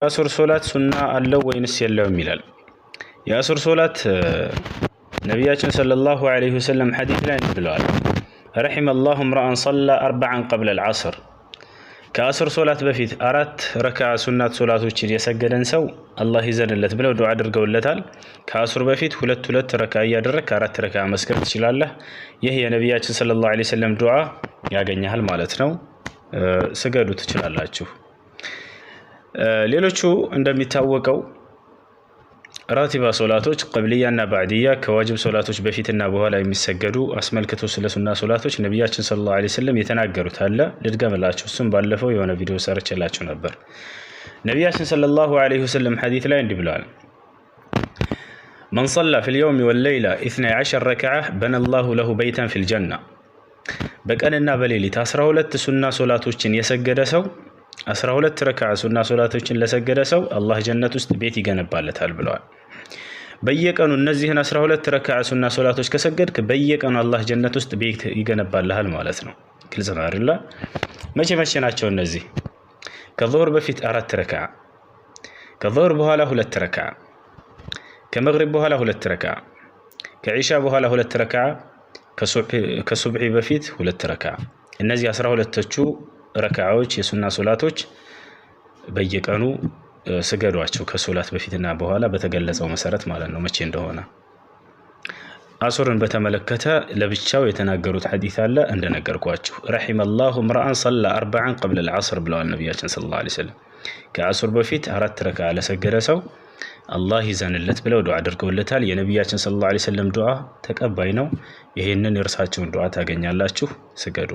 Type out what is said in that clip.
የአሱር ሶላት ሱና አለው ወይንስ የለውም ይላል። የአሱር ሶላት ነቢያችን ሰለላሁ ዐለይሂ ወሰለም ሐዲስ ላይ ብለዋል፣ ረሒመ አላሁ እምረአን ሰላ አርበዐን ቀብለ አልዐስር፣ ከአሱር ሶላት በፊት 4 ረክዓ ሱናት ሶላቶችን የሰገደን ሰው አላህ ይዘንለት ብለው ዱዓ አድርገውለታል። ከአሱር በፊት 2 ረክዓ እያደረግ 4 ረክዓ መስገድ ትችላለህ። ይህ የነቢያችን ሰለላሁ ዐለይሂ ወሰለም ዱዓ ያገኛል ማለት ነው። ስገዱ ትችላላችሁ። ሌሎቹ እንደሚታወቀው ራቲባ ሶላቶች ቀብልያና ባዕድያ ከዋጅብ ሶላቶች በፊትና በኋላ የሚሰገዱ አስመልክቶ ስለ ሱና ሶላቶች ነቢያችን ሰለላሁ ዐለይሂ ወሰለም የተናገሩት አለ። ልድገምላችሁ። እሱም ባለፈው የሆነ ቪዲዮ ሰርቼላችሁ ነበር። ነቢያችን ሰለላሁ ዐለይሂ ወሰለም ሐዲስ ላይ እንዲህ ብለዋል፣ መን ሰላ ፊል የውሚ ወለይላ 12 ረክዓ በነ አላሁ ለሁ በይተን ፊል ጀና፣ በቀንና በሌሊት 12 ሱና ሶላቶችን የሰገደ ሰው 12 ረክዓ ሱና ሶላቶችን ለሰገደ ሰው አላህ ጀነት ውስጥ ቤት ይገነባለታል ብለዋል። በየቀኑ እነዚህን 12 ረክዓ ሱና ሶላቶች ከሰገድክ በየቀኑ አላህ ጀነት ውስጥ ቤት ይገነባልሃል ማለት ነው። ግልጽ ነው አይደል? መቼ ናቸው እነዚህ? ከዙህር በፊት 4 ረክዓ፣ ከዙህር በኋላ 2 ረክዓ፣ ከመግሪብ በኋላ 2 ረክዓ፣ ከዒሻ በኋላ 2 ረክዓ፣ ከሱብሒ በፊት 2 ረክዓ። እነዚህ 12ቶቹ ረክዓዎች የሱና ሶላቶች በየቀኑ ስገዷቸው፣ ከሶላት በፊትና በኋላ በተገለጸው መሰረት ማለት ነው፣ መቼ እንደሆነ። አሱርን በተመለከተ ለብቻው የተናገሩት ሐዲስ አለ እንደነገርኳችሁ። ረሒመ አላሁ እምረአን ሰላ አርበዐን ቀብለ አልዐስር ብለዋል ነቢያችን ሰለላሁ ዐለይሂ ወሰለም። ከአሱር በፊት 4 ረክዓ ለሰገደ ሰው አላህ ይዘንለት ብለው ዱዓ አድርገውለታል። የነቢያችን ሰለላሁ ዐለይሂ ወሰለም ዱዓ ተቀባይ ነው። ይሄንን የእርሳቸውን ዱዓ ታገኛላችሁ። ስገዱ።